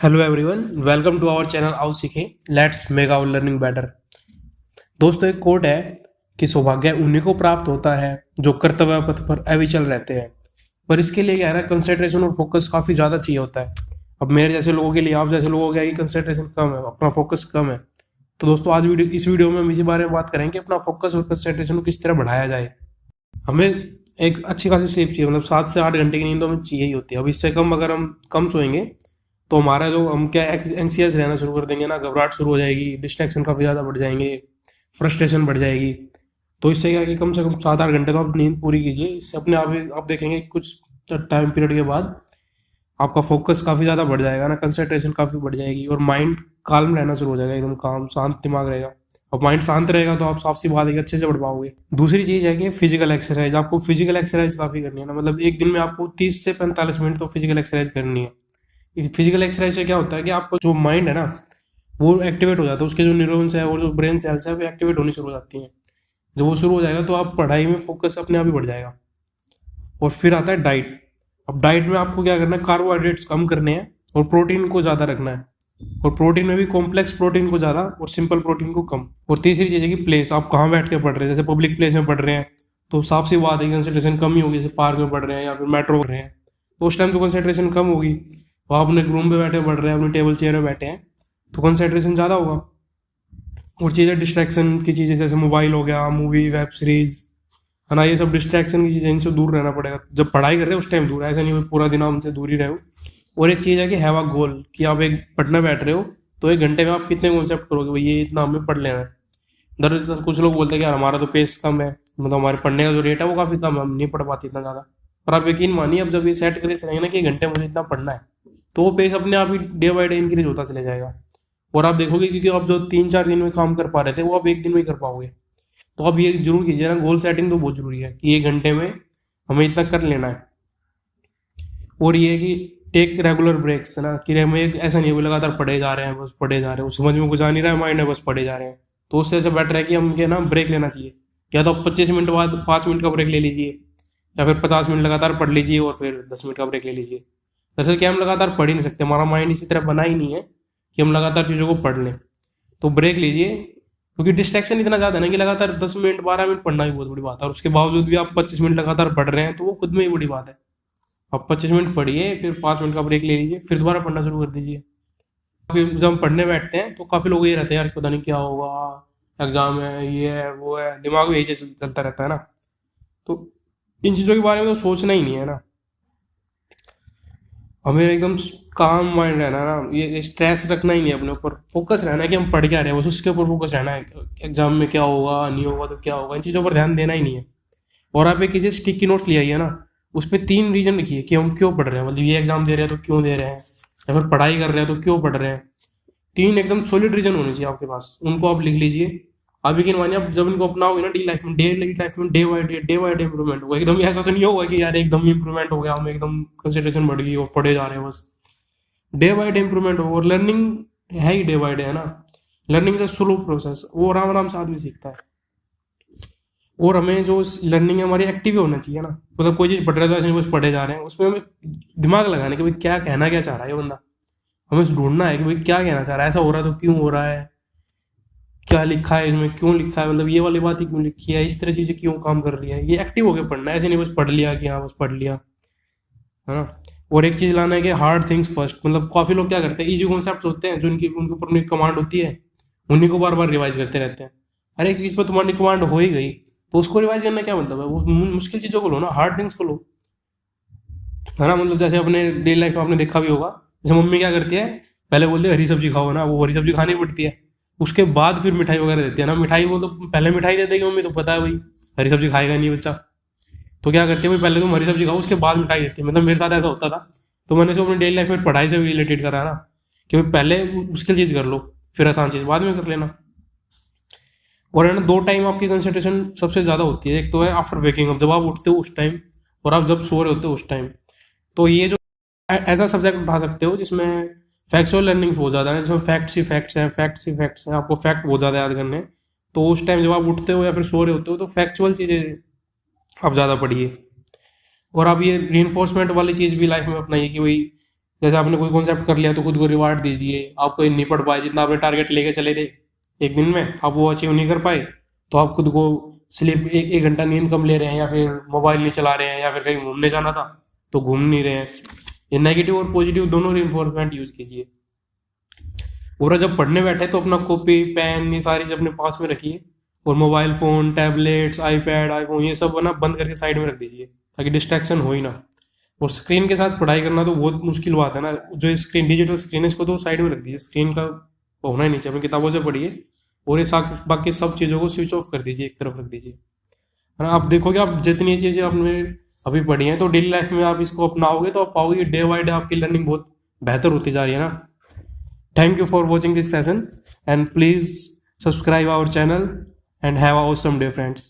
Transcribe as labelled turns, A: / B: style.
A: Hello everyone, welcome to our channel आओ सीखें, let's make our learning better. दोस्तों, एक कोट है कि सौभाग्य उन्हीं को प्राप्त होता है जो कर्तव्य पथ पर अविचल रहते हैं। पर इसके लिए क्या है ना, कंसंट्रेशन और फोकस काफ़ी ज़्यादा चाहिए होता है। अब मेरे जैसे लोगों के लिए, आप जैसे लोगों के लिए कंसंट्रेशन कम है, अपना फोकस कम है। तो दोस्तों, आज इस वीडियो में हम इसी बारे में बात करेंगे कि अपना फोकस और कंसंट्रेशन को किस तरह बढ़ाया जाए। हमें एक अच्छी खासी स्लीप चाहिए, मतलब 7 से 8 घंटे की नींद तो हमें चाहिए ही होती है। अब इससे कम अगर हम कम सोएंगे तो हमारा जो हम क्या एंक्सियस रहना शुरू कर देंगे ना, घबराहट शुरू हो जाएगी, डिस्ट्रैक्शन काफ़ी ज़्यादा बढ़ जाएंगे, फ्रस्ट्रेशन बढ़ जाएगी। तो इससे क्या है कि कम से कम 7-8 घंटे तो आप नींद पूरी कीजिए। इससे अपने आप ही आप देखेंगे कुछ टाइम पीरियड के बाद आपका फोकस काफ़ी ज़्यादा बढ़ जाएगा ना, कंसंट्रेशन काफ़ी बढ़ जाएगी और माइंड काल्म रहना शुरू हो जाएगा, एकदम काम शांत दिमाग रहेगा। अब माइंड शांत रहेगा तो आप साफ सी बात है कि अच्छे से पढ़ पाओगे। दूसरी चीज़ है कि फिजिकल एक्सरसाइज, आपको फिजिकल एक्सरसाइज काफ़ी करनी है ना, मतलब एक दिन में आपको 30 से 45 मिनट तो फिजिकल एक्सरसाइज करनी है। फिजिकल एक्सरसाइज से क्या होता है कि आपका जो माइंड है ना वो एक्टिवेट हो जाता है, उसके जो न्यूरॉन्स है और जो ब्रेन सेल्स है वो एक्टिवेट होनी शुरू हो जाती हैं। जब वो शुरू हो जाएगा तो आप पढ़ाई में फोकस अपने आप ही बढ़ जाएगा। और फिर आता है डाइट। अब डाइट में आपको क्या करना है, कार्बोहाइड्रेट्स कम करने हैं और प्रोटीन को ज़्यादा रखना है। और प्रोटीन में भी कॉम्प्लेक्स प्रोटीन को ज़्यादा और सिंपल प्रोटीन को कम। और तीसरी चीज़ है कि प्लेस, आप कहाँ बैठ के पढ़ रहे हैं। जैसे पब्लिक प्लेस में पढ़ रहे हैं तो साफ सी बात है कि कंसंट्रेशन कम ही होगी। जैसे पार्क में पढ़ रहे हैं या फिर मेट्रो पढ़ रहे हैं तो उस टाइम तो कंसंट्रेशन कम होगी। तो आप अपने रूम पे बैठे पढ़ रहे हैं, अपने टेबल चेयर में बैठे हैं तो कंसंट्रेशन ज़्यादा होगा। और चीज़ें डिस्ट्रैक्शन की चीज़ें जैसे मोबाइल हो गया, मूवी, वेब सीरीज, है ना, ये सब डिस्ट्रैक्शन की चीज़ें, इनसे दूर रहना पड़ेगा। जब पढ़ाई कर रहे हो उस टाइम दूर, ऐसा नहीं पूरा दिन आप उनसे दूर ही रहो। और एक चीज़ है कि हैव अ गोल, कि आप एक पढ़ने बैठ रहे हो तो 1 घंटे में आप कितने कॉन्सेप्ट करोगे, भाई ये इतना हमें पढ़ लेना है। दरअसल कुछ लोग बोलते हैं कि यार हमारा तो पेस कम है, मतलब हमारे पढ़ने का जो रेट है वो काफ़ी कम है, हम नहीं पढ़ पाते इतना ज़्यादा। पर आप यकीन मानिए, अब जब ये सेट करके चलेंगे ना कि 1 घंटे मुझे इतना पढ़ना है, तो वो पेस अपने आप ही डे बाई डे इंक्रीज होता चले जाएगा। और आप देखोगे क्योंकि आप जो 3-4 दिन में काम कर पा रहे थे वो आप एक दिन में ही कर पाओगे। तो आप ये जरूर कीजिए ना, गोल सेटिंग तो बहुत जरूरी है कि 1 घंटे में हमें इतना कर लेना है। और ये है कि टेक रेगुलर ब्रेक्स, है ना, कि हमें ऐसा नहीं है वो लगातार पढ़े जा रहे हैं, बस पढ़े जा रहे हैं, वो समझ में कुछ आ नहीं रहा है, माइंड है बस पढ़े जा रहे हैं। तो उससे अच्छा बेटर है कि हम क्या ना ब्रेक लेना चाहिए। या तो आप 25 मिनट बाद 5 मिनट का ब्रेक ले लीजिए, या फिर 50 मिनट लगातार पढ़ लीजिए और फिर 10 मिनट का ब्रेक ले लीजिए। दरअसल क्या, हम लगातार पढ़ ही नहीं सकते, हमारा माइंड इसी तरह बना ही नहीं है कि हम लगातार चीज़ों को पढ़ लें। तो ब्रेक लीजिए, क्योंकि डिस्ट्रैक्शन इतना ज़्यादा है ना कि लगातार 10 मिनट 12 मिनट पढ़ना भी बहुत बड़ी बात है, और उसके बावजूद भी आप 25 मिनट लगातार पढ़ रहे हैं तो वो खुद में ही बड़ी बात है। आप 25 मिनट पढ़िए, फिर 5 मिनट का ब्रेक ले लीजिए, फिर दोबारा पढ़ना शुरू कर दीजिए। फिर जब हम पढ़ने बैठते हैं तो काफ़ी लोग ये रहते हैं, यार पता नहीं क्या होगा, एग्जाम है, ये है वो है, दिमाग में यही चीज़ चलता रहता है ना। तो इन चीज़ों के बारे में तो सोचना ही नहीं है ना, हमें एकदम काम माइंड रहना है ना, ये स्ट्रेस रखना ही नहीं है अपने ऊपर, फोकस रहना है कि हम पढ़ क्या रहे हैं, बस उसके ऊपर फोकस रहना है। एग्जाम में क्या होगा, नहीं होगा तो क्या होगा, इन चीज़ों पर ध्यान देना ही नहीं है। और आप एक चीज़ स्टिकी नोट्स ले आइए ना, उस पर 3 रीजन लिखिए कि हम क्यों पढ़ रहे हैं, मतलब ये एग्जाम दे रहे हैं तो क्यों दे रहे हैं, या फिर पढ़ाई कर रहे हैं तो क्यों पढ़ रहे हैं। 3 एकदम सॉलिड रीजन होने चाहिए आपके पास, उनको आप लिख लीजिए। आप यकीन मानिए, आप जब इनको अपनाओगे ना डेली लाइफ में डे बाई डे इंप्रूवमेंट होगा। एकदम ऐसा तो नहीं होगा कि यार एकदम इंप्रूवमेंट हो गया, हमें एकदम कंसंट्रेशन बढ़ गई और पढ़े जा रहे हैं बस। डे बाई डे इंप्रूवमेंट होगा। और लर्निंग है ही डे बाई डे, है ना। Learning is a slow process, वो आराम आराम से आदमी सीखता है। और हमें जो लर्निंग है हमारी एक्टिव होना चाहिए ना, मतलब कोई चीज़ पढ़ रहे तो ऐसे नहीं बस पढ़े जा रहे हैं, उसमें हमें दिमाग लगाने कि भाई क्या कहना क्या चाह रहा है ये बंदा। हमें ढूंढना है कि भाई क्या कहना चाह रहा है, ऐसा हो रहा है तो क्यों हो रहा है, क्या लिखा है इसमें, क्यों लिखा है, मतलब ये वाली बात ही क्यों लिखी है, इस तरह चीज़ें क्यों काम कर रही है। ये एक्टिव होकर पढ़ना है, ऐसे नहीं बस पढ़ लिया कि हाँ बस पढ़ लिया, है ना। और एक चीज़ लाना है कि हार्ड थिंग्स फर्स्ट, मतलब काफ़ी लोग क्या करते हैं, इजी कॉन्सेप्ट होते हैं जो उनके ऊपर उनकी कमांड होती है, उन्हीं को बार बार रिवाइज करते रहते हैं। हर एक चीज़ पर तुम्हारी कमांड हो ही गई तो उसको रिवाइज करना क्या मतलब है, वो मुश्किल चीज़ों को लो ना, हार्ड थिंग्स को लो, है ना। मतलब जैसे अपने डेली लाइफ में आपने देखा भी होगा, जैसे मम्मी क्या करती है, पहले बोलते हैं हरी सब्जी खाओ ना, वो हरी सब्जी खानी पड़ती है, उसके बाद फिर मिठाई वगैरह देती है ना। मिठाई वो तो पहले मिठाई दे देगी मम्मी, तो पता है भाई हरी सब्जी खाएगा नहीं बच्चा, तो क्या करती है भाई, पहले तुम हरी सब्जी खाओ उसके बाद मिठाई देती है। मतलब मेरे साथ ऐसा होता था, तो मैंने इसको अपनी डेली लाइफ में पढ़ाई से भी रिलेटेड करा ना, कि भाई पहले मुश्किल चीज़ कर लो, फिर आसान चीज़ बाद में कर लेना। और है ना, 2 टाइम आपकी कंसंट्रेशन सबसे ज़्यादा होती है, एक तो है आफ्टर वेकिंग अप, जब आप उठते हो उस टाइम, और आप जब सो रहे होते हो उस टाइम। तो ये जो ऐसा सब्जेक्ट उठा सकते हो जिसमें फैक्चुअल लर्निंग बहुत ज़्यादा है, जिसमें फैक्ट्स ही फैक्ट्स हैं, आपको फैक्ट बहुत ज़्यादा याद करने हैं। तो उस टाइम जब आप उठते हो या फिर सो रहे होते हो तो फैक्चुअल चीज़ें आप ज़्यादा पढ़िए। और आप ये रीइंफोर्समेंट वाली चीज़ भी लाइफ में अपनाइए कि भाई जैसे आपने कोई कॉन्सेप्ट कर लिया तो खुद को रिवार्ड दीजिए। आप कोई नहीं पढ़ पाए, जितना आपने टारगेट लेके चले थे एक दिन में, आप वो अचीव नहीं कर पाए, तो आप खुद को स्लीप, एक घंटा नींद कम ले रहे हैं, या फिर मोबाइल नहीं चला रहे हैं, या फिर कहीं घूमने जाना था तो घूम नहीं रहे हैं। ये नेगेटिव और पॉजिटिव दोनों रिइंफोर्समेंट यूज कीजिए। और जब पढ़ने बैठे तो अपना कॉपी पेन ये सारी चीज़ अपने पास में रखिए, और mobile phone, tablets, iPad, iPhone ये सब ना बंद करके साइड में रख दीजिए, ताकि डिस्ट्रैक्शन हो ही ना। और स्क्रीन के साथ पढ़ाई करना तो बहुत मुश्किल बात है ना, जो स्क्रीन डिजिटल स्क्रीन है इसको तो साइड में रख दीजिए, स्क्रीन का होना ही नहीं चाहिए, अपनी किताबों से पढ़िए। और ये बाकी सब चीज़ों को स्विच ऑफ कर दीजिए, एक तरफ रख दीजिए, है ना। आप देखोगे, आप जितनी चीज़ें आपने अभी पढ़ी हैं तो डेली लाइफ में आप इसको अपनाओगे तो आप पाओगे डे बाई डे आपकी लर्निंग बहुत बेहतर होती जा रही है ना। Thank you for watching this session, and please subscribe our channel and have a awesome day, friends.